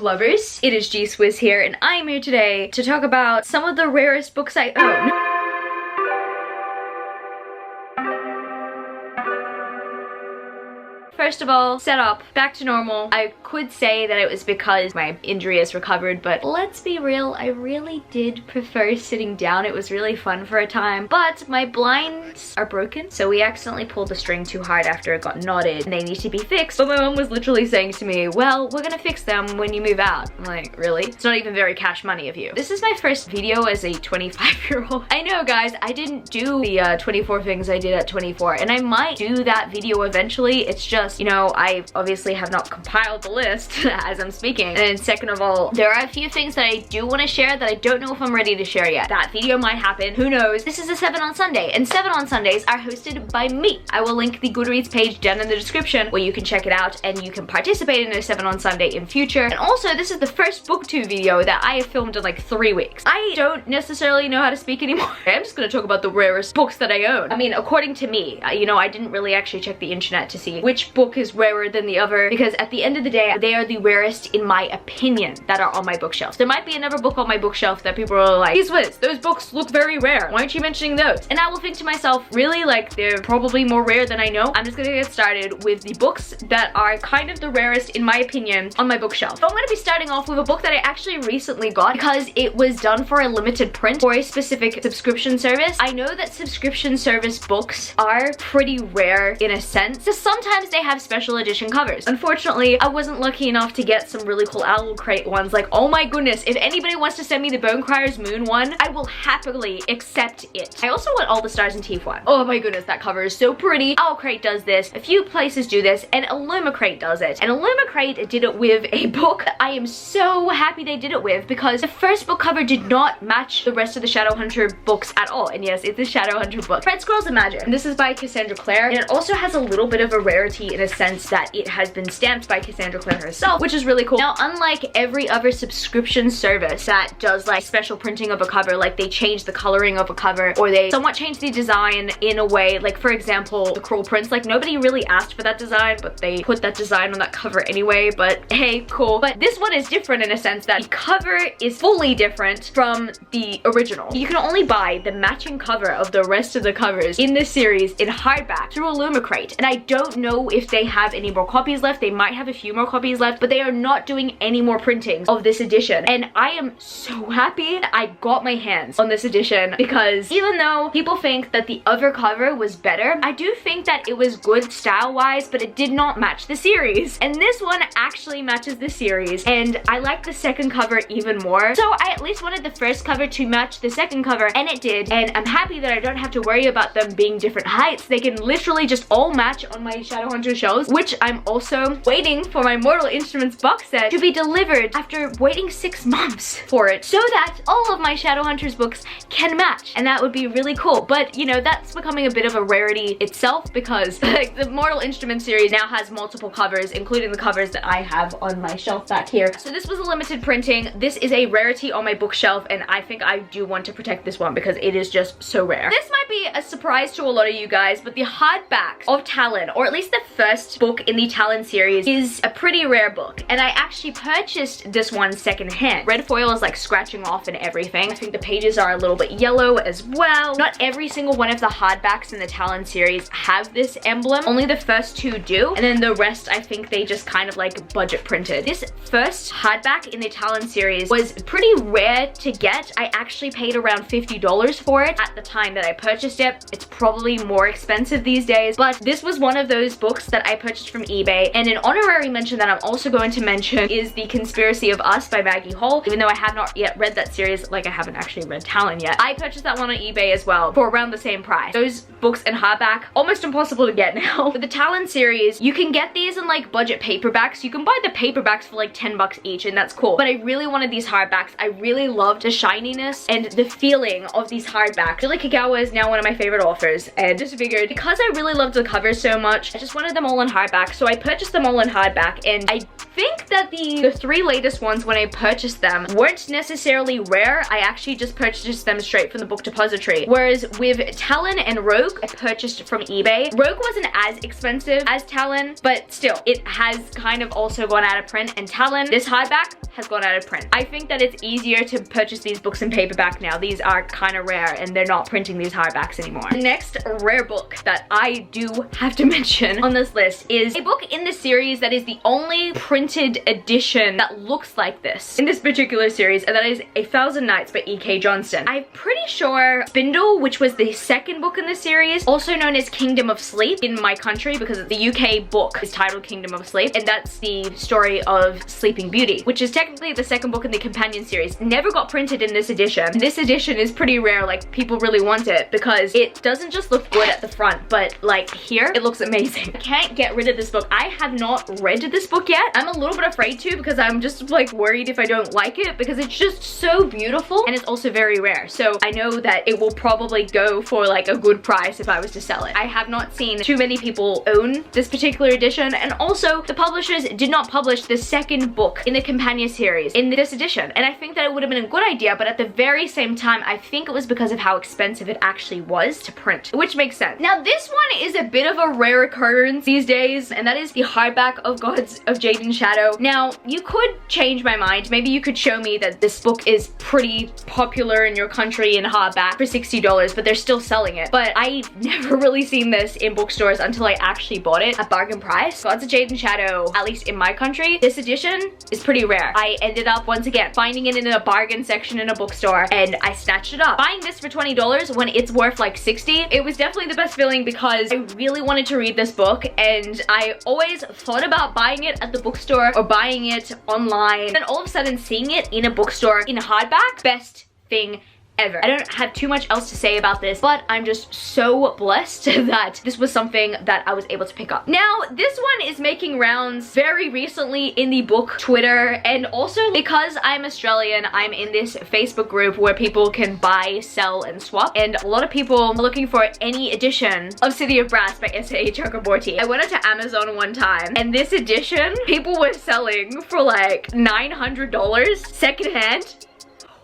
book lovers, it is GSwiz here, and I am here today to talk about some of the rarest books I own. First of all, set up, back to normal. I could say that it was because my injury has recovered, but let's be real, I really did prefer sitting down. It was really fun for a time, but my blinds are broken. So we accidentally pulled the string too hard after it got knotted and they need to be fixed. But my mom was literally saying to me, well, we're gonna fix them when you move out. I'm like, really? It's not even very cash money of you. This is my first video as a 25-year-old. I know, guys, I didn't do the 24 things I did at 24, and I might do that video eventually. It's just, you know, I obviously have not compiled the list as I'm speaking. And then second of all, there are a few things that I do want to share that I don't know if I'm ready to share yet. That video might happen, who knows. This is a 7 on Sunday, and 7 on Sundays are hosted by me. I will link the Goodreads page down in the description where you can check it out and you can participate in a 7 on Sunday in future. And also, this is the first booktube video that I have filmed in like 3 weeks. I don't necessarily know how to speak anymore. I'm just gonna talk about the rarest books that I own. I mean, according to me, you know, I didn't really actually check the internet to see which book is rarer than the other, because at the end of the day, they are the rarest in my opinion that are on my bookshelf. There might be another book on my bookshelf that people are like, GSwiz, those books look very rare. Why aren't you mentioning those? And I will think to myself, really? Like, they're probably more rare than I know. I'm just gonna get started with the books that are kind of the rarest in my opinion on my bookshelf. So I'm gonna be starting off with a book that I actually recently got because it was done for a limited print for a specific subscription service. I know that subscription service books are pretty rare in a sense, because sometimes they have special edition covers. Unfortunately, I wasn't lucky enough to get some really cool Owl Crate ones. Like, oh my goodness, if anybody wants to send me the Bonecryer's Moon one, I will happily accept it. I also want All the Stars in Teeth one. Oh my goodness, that cover is so pretty. Owl Crate does this, a few places do this, and Illuma Crate does it. And Illuma Crate did it with a book that I am so happy they did it with, because the first book cover did not match the rest of the Shadowhunter books at all. And yes, it's a Shadowhunter book. Red Squirrels and Magic. And this is by Cassandra Clare, and it also has a little bit of a rarity in a sense that it has been stamped by Cassandra Clare herself, which is really cool. Now, unlike every other subscription service that does like special printing of a cover, like they change the coloring of a cover, or they somewhat change the design in a way, like for example, the Cruel Prince, like nobody really asked for that design, but they put that design on that cover anyway, but hey, cool. But this one is different in a sense that the cover is fully different from the original. You can only buy the matching cover of the rest of the covers in this series in hardback through Illuma Crate, and I don't know if they have any more copies left. They might have a few more copies left, but they are not doing any more printings of this edition, and I am so happy I got my hands on this edition, because even though people think that the other cover was better, I do think that it was good style-wise, but it did not match the series, and this one actually matches the series, and I like the second cover even more. So I at least wanted the first cover to match the second cover, and it did, and I'm happy that I don't have to worry about them being different heights. They can literally just all match on my Shadowhunter shelves, which I'm also waiting for my Mortal Instruments box set to be delivered after waiting 6 months for it, so that all of my Shadowhunters books can match, and that would be really cool. But you know, that's becoming a bit of a rarity itself, because like, the Mortal Instruments series now has multiple covers, including the covers that I have on my shelf back here. So this was a limited printing. This is a rarity on my bookshelf, and I think I do want to protect this one because it is just so rare. This might be a surprise to a lot of you guys, but the hardback of Talon, or at least the first book in the Talon series, is a pretty rare book, and I actually purchased this one secondhand. Red foil is like scratching off and everything. I think the pages are a little bit yellow as well. Not every single one of the hardbacks in the Talon series have this emblem. Only the first 2 do, and then the rest I think they just kind of like budget printed. This first hardback in the Talon series was pretty rare to get. I actually paid around $50 for it at the time that I purchased it. It's probably more expensive these days, but this was one of those books that I purchased from eBay. And an honorary mention that I'm also going to mention is The Conspiracy of Us by Maggie Hall. Even though I have not yet read that series, like I haven't actually read Talon yet, I purchased that one on eBay as well for around the same price. Those books in hardback, almost impossible to get now. With the Talon series, you can get these in like budget paperbacks. You can buy the paperbacks for like 10 bucks each, and that's cool. But I really wanted these hardbacks. I really loved the shininess and the feeling of these hardbacks. Julie Kagawa is now one of my favorite authors, and just figured because I really loved the covers so much, I just wanted them all in hardback. So I purchased them all in hardback, and I think that the 3 latest ones when I purchased them weren't necessarily rare. I actually just purchased them straight from the book depository. Whereas with Talon and Rogue, I purchased from eBay. Rogue wasn't as expensive as Talon, but still, it has kind of also gone out of print. And Talon, this hardback has gone out of print. I think that it's easier to purchase these books in paperback now. These are kind of rare and they're not printing these hardbacks anymore. The next rare book that I do have to mention on this list is a book in the series that is the only printed edition that looks like this in this particular series, and that is A Thousand Nights by E.K. Johnston. I'm pretty sure Spindle, which was the second book in the series, also known as Kingdom of Sleep in my country because the UK book is titled Kingdom of Sleep, and that's the story of Sleeping Beauty, which is technically the second book in the companion series, never got printed in this edition. This edition is pretty rare, like people really want it because it doesn't just look good at the front, but like here, it looks amazing. I can't get rid of this book. I have not read this book yet. I'm a little bit afraid to because I'm just like worried if I don't like it because it's just so beautiful and it's also very rare. So I know that it will probably go for like a good price if I was to sell it. I have not seen too many people own this particular edition, and also the publishers did not publish the second book in the companion series in this edition, and I think that it would have been a good idea, but at the very same time I think it was because of how expensive it actually was to print, which makes sense. Now this one is a bit of a rare occurrence these days, and that is the hardback of Gods of Jade and Shadow. Now you could change my mind. Maybe you could show me that this book is pretty popular in your country in hardback for $60, but they're still selling it. But I've never really seen this in bookstores until I actually bought it at bargain price. Gods of Jade and Shadow, at least in my country, this edition is pretty rare. I ended up once again finding it in a bargain section in a bookstore and I snatched it up. Buying this for $20 when it's worth like $60, it was definitely the best feeling because I really wanted to read this book and I always thought about buying it at the bookstore or buying it online, and all of a sudden seeing it in a bookstore in a hardback, best thing ever. I don't have too much else to say about this, but I'm just so blessed that this was something that I was able to pick up. Now, this one is making rounds very recently in the book Twitter, and also because I'm Australian, I'm in this Facebook group where people can buy, sell, and swap, and a lot of people are looking for any edition of City of Brass by S.A. Chakraborty. I went onto Amazon one time, and this edition, people were selling for like $900 secondhand.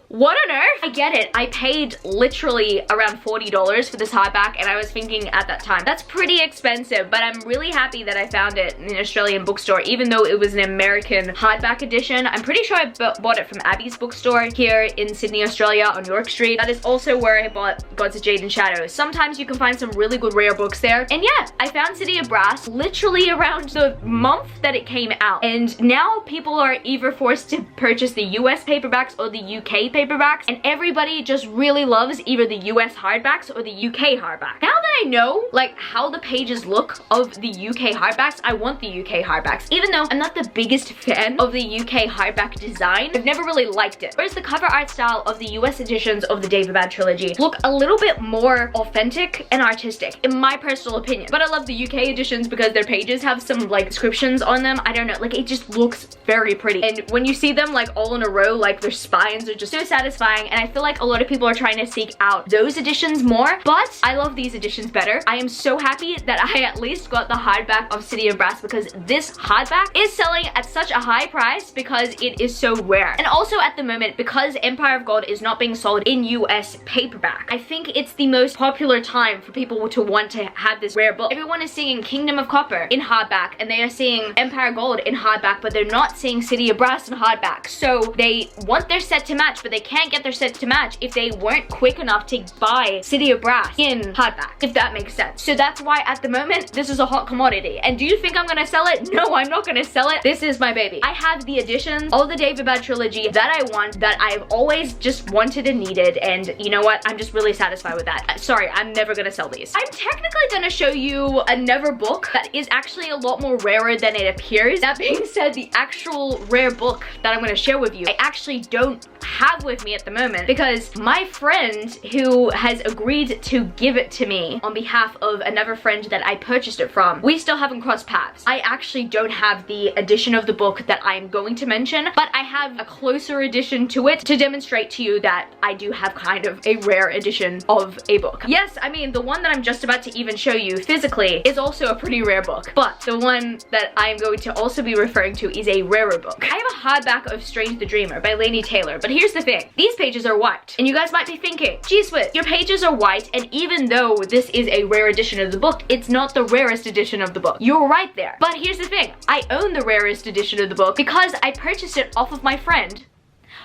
What on earth? I get it. I paid literally around $40 for this hardback, and I was thinking at that time, that's pretty expensive, but I'm really happy that I found it in an Australian bookstore, even though it was an American hardback edition. I'm pretty sure I bought it from Abby's bookstore here in Sydney, Australia on York Street. That is also where I bought Gods of Jade and Shadow. Sometimes you can find some really good rare books there. And yeah, I found City of Brass literally around the month that it came out. And now people are either forced to purchase the US paperbacks or the UK paperbacks, and everybody just really loves either the US hardbacks or the UK hardback. Now that I know like how the pages look of the UK hardbacks, I want the UK hardbacks. Even though I'm not the biggest fan of the UK hardback design, I've never really liked it. Whereas the cover art style of the US editions of the Daevabad trilogy look a little bit more authentic and artistic, in my personal opinion. But I love the UK editions because their pages have some like descriptions on them. I don't know, like it just looks very pretty. And when you see them like all in a row, like their spines are just so satisfying, and I feel like a lot of people are trying to seek out those editions more, but I love these editions better. I am so happy that I at least got the hardback of City of Brass because this hardback is selling at such a high price because it is so rare. And also at the moment, because Empire of Gold is not being sold in US paperback, I think it's the most popular time for people to want to have this rare book. Everyone is seeing Kingdom of Copper in hardback, and they are seeing Empire of Gold in hardback, but they're not seeing City of Brass in hardback. So they want their set to match, but they can't get their set to match if they weren't quick enough to buy City of Brass in hardback, if that makes sense. So that's why at the moment, this is a hot commodity. And do you think I'm gonna sell it? No, I'm not gonna sell it. This is my baby. I have the editions of the Daevabad trilogy that I want, that I've always just wanted and needed, and you know what? I'm just really satisfied with that. Sorry, I'm never gonna sell these. I'm technically gonna show you another book that is actually a lot more rarer than it appears. That being said, the actual rare book that I'm gonna share with you, I actually don't have with me at the moment because my friend who has agreed to give it to me on behalf of another friend that I purchased it from, we still haven't crossed paths. I actually don't have the edition of the book that I'm going to mention, but I have a closer edition to it to demonstrate to you that I do have kind of a rare edition of a book. Yes, I mean, the one that I'm just about to even show you physically is also a pretty rare book, but the one that I'm going to also be referring to is a rarer book. I have a hardback of Strange the Dreamer by Laini Taylor, but here's here's the thing. These pages are white. And you guys might be thinking, geez Wiz, your pages are white, and even though this is a rare edition of the book, it's not the rarest edition of the book. You're right there. But here's the thing. I own the rarest edition of the book because I purchased it off of my friend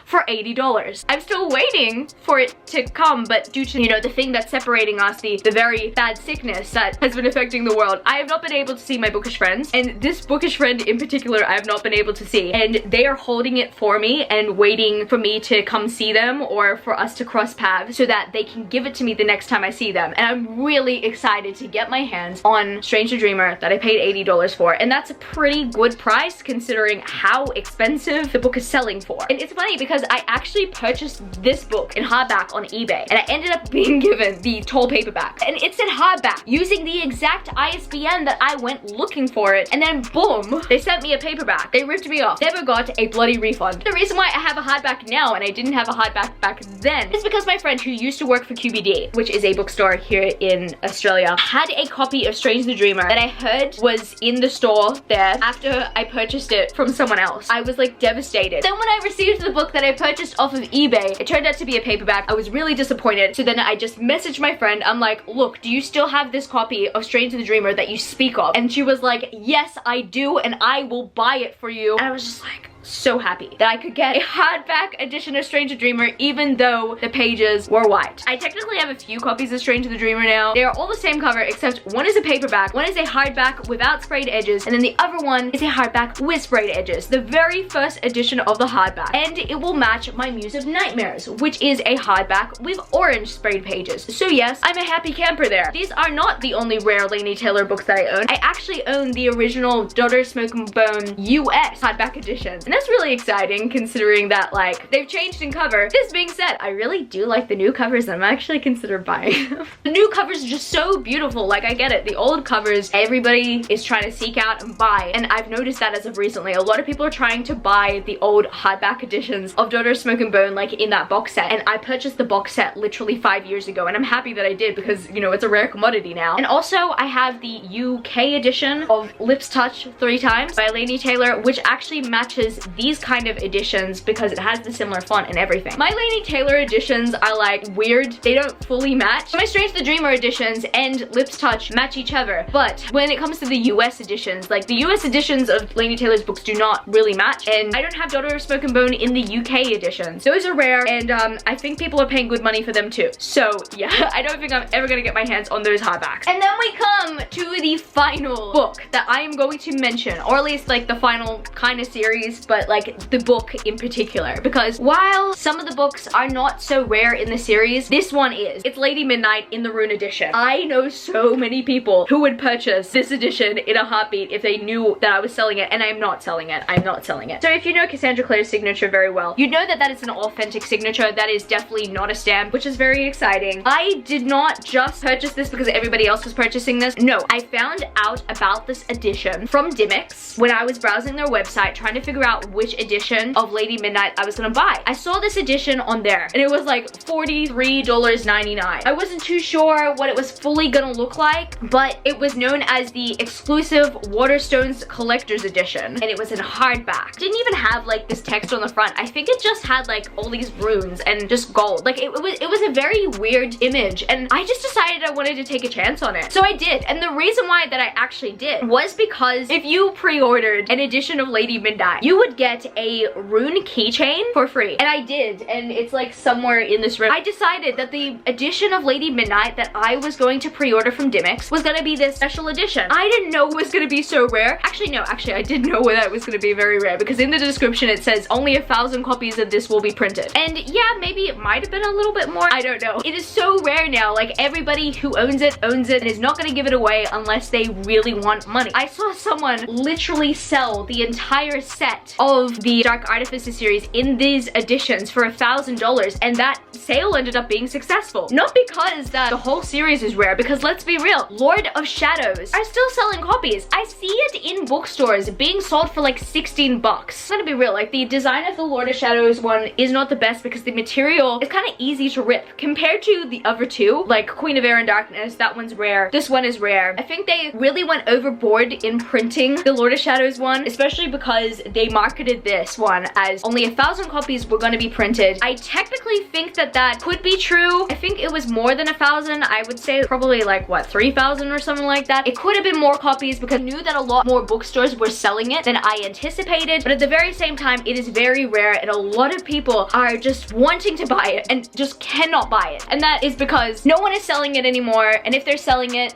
for $80. I'm still waiting for it to come, but due to, you know, the thing that's separating us, the very bad sickness that has been affecting the world, I have not been able to see my bookish friends, and this bookish friend in particular I have not been able to see, and they are holding it for me and waiting for me to come see them or for us to cross paths so that they can give it to me the next time I see them. And I'm really excited to get my hands on Strange the Dreamer that I paid $80 for, and that's a pretty good price considering how expensive the book is selling for. And it's funny because I actually purchased this book in hardback on eBay, and I ended up being given the tall paperback, and it said hardback using the exact ISBN that I went looking for it, and then boom, they sent me a paperback. They ripped me off. Never got a bloody refund. The reason why I have a hardback now and I didn't have a hardback back then is because my friend who used to work for QBD, which is a bookstore here in Australia, had a copy of Strange the Dreamer that I heard was in the store there after I purchased it from someone else. I was like devastated. Then when I received the book that I purchased off of eBay, it turned out to be a paperback. I was really disappointed. So then I just messaged my friend. I'm like, look, do you still have this copy of Strange the Dreamer that you speak of? And she was like, yes, I do, and I will buy it for you. And I was just like, so happy that I could get a hardback edition of Strange the Dreamer even though the pages were white. I technically have a few copies of Strange the Dreamer now. They are all the same cover except one is a paperback, one is a hardback without sprayed edges, and then the other one is a hardback with sprayed edges. The very first edition of the hardback. And it will match my Muse of Nightmares, which is a hardback with orange sprayed pages. So yes, I'm a happy camper there. These are not the only rare Laini Taylor books that I own. I actually own the original Daughter Smoke and Bone US hardback editions. And that's really exciting considering that, like, they've changed in cover. This being said, I really do like the new covers and I'm actually considering buying them. The new covers are just so beautiful. Like, I get it. The old covers, everybody is trying to seek out and buy. And I've noticed that as of recently. A lot of people are trying to buy the old hardback editions of Daughter Smoke and Bone, like in that box set. And I purchased the box set literally 5 years ago. And I'm happy that I did because, you know, it's a rare commodity now. And also, I have the UK edition of Lips Touch 3 Times by Laini Taylor, which actually matches these kind of editions because it has the similar font and everything. My Laini Taylor editions are like weird. They don't fully match. My Strange the Dreamer editions and Lips Touch match each other. But when it comes to the US editions, like the US editions of Laini Taylor's books do not really match. And I don't have Daughter of Smoke and Bone in the UK editions. Those are rare, and I think people are paying good money for them too. So yeah, I don't think I'm ever gonna get my hands on those hardbacks. And then we come to the final book that I am going to mention, or at least like the final kind of series, but like the book in particular, because while some of the books are not so rare in the series, this one is. It's Lady Midnight in the Rune edition. I know so many people who would purchase this edition in a heartbeat if they knew that I was selling it, and I'm not selling it. I'm not selling it. So if you know Cassandra Clare's signature very well, you know that that is an authentic signature. That is definitely not a stamp, which is very exciting. I did not just purchase this because everybody else was purchasing this. No, I found out about this edition from Dimmicks when I was browsing their website trying to figure out which edition of Lady Midnight I was gonna buy. I saw this edition on there and it was like $43.99. I wasn't too sure what it was fully gonna look like, but it was known as the exclusive Waterstones Collector's Edition, and it was in hardback. Didn't even have like this text on the front. I think it just had like all these runes and just gold. Like it was a very weird image, and I just decided I wanted to take a chance on it. So I did, and the reason why that I actually did was because if you pre-ordered an edition of Lady Midnight, you would get a rune keychain for free. And I did, and it's like somewhere in this room. I decided that the edition of Lady Midnight that I was going to pre-order from Dimmicks was gonna be this special edition. I didn't know it was gonna be so rare. Actually, no, I did know that it was gonna be very rare because in the description it says only 1,000 copies of this will be printed. And yeah, maybe it might have been a little bit more. I don't know. It is so rare now. Like everybody who owns it and is not gonna give it away unless they really want money. I saw someone literally sell the entire set of the Dark Artificer series in these editions for $1,000, and that sale ended up being successful. Not because the whole series is rare, because let's be real, Lord of Shadows are still selling copies. I see it in bookstores being sold for like 16 bucks. I'm gonna be real, like the design of the Lord of Shadows one is not the best because the material is kind of easy to rip compared to the other two, like Queen of Air and Darkness. That one's rare. This one is rare. I think they really went overboard in printing the Lord of Shadows one, especially because they marked marketed this one as only 1,000 copies were going to be printed. I technically think that that could be true. I think it was more than 1,000. I would say probably like, what, 3,000 or something like that. It could have been more copies because I knew that a lot more bookstores were selling it than I anticipated, but at the very same time, it is very rare and a lot of people are just wanting to buy it and just cannot buy it. And that is because no one is selling it anymore, and if they're selling it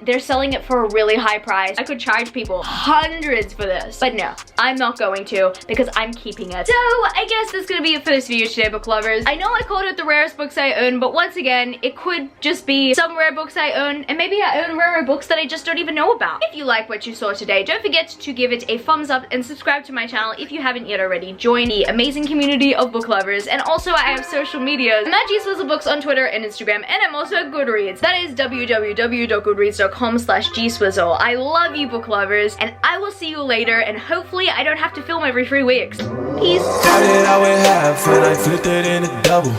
for a really high price. I could charge people hundreds for this, but no, I'm not going to because I'm keeping it. So I guess that's gonna be it for this video today, book lovers. I know I called it the rarest books I own, but once again, it could just be some rare books I own, and maybe I own rarer books that I just don't even know about. If you like what you saw today, don't forget to give it a thumbs up and subscribe to my channel if you haven't yet already. Join the amazing community of book lovers, and also I have social medias. I'm at gswizzelbooks on Twitter and Instagram, and I'm also at Goodreads. That is www.goodreads.com/gswizzle. I love you, book lovers, and I will see you later, and hopefully I don't have to film every 3 weeks. Peace. Started out with half and I flipped it into double.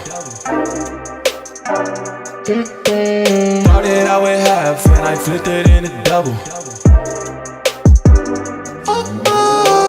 Started out with half and I flipped it into double.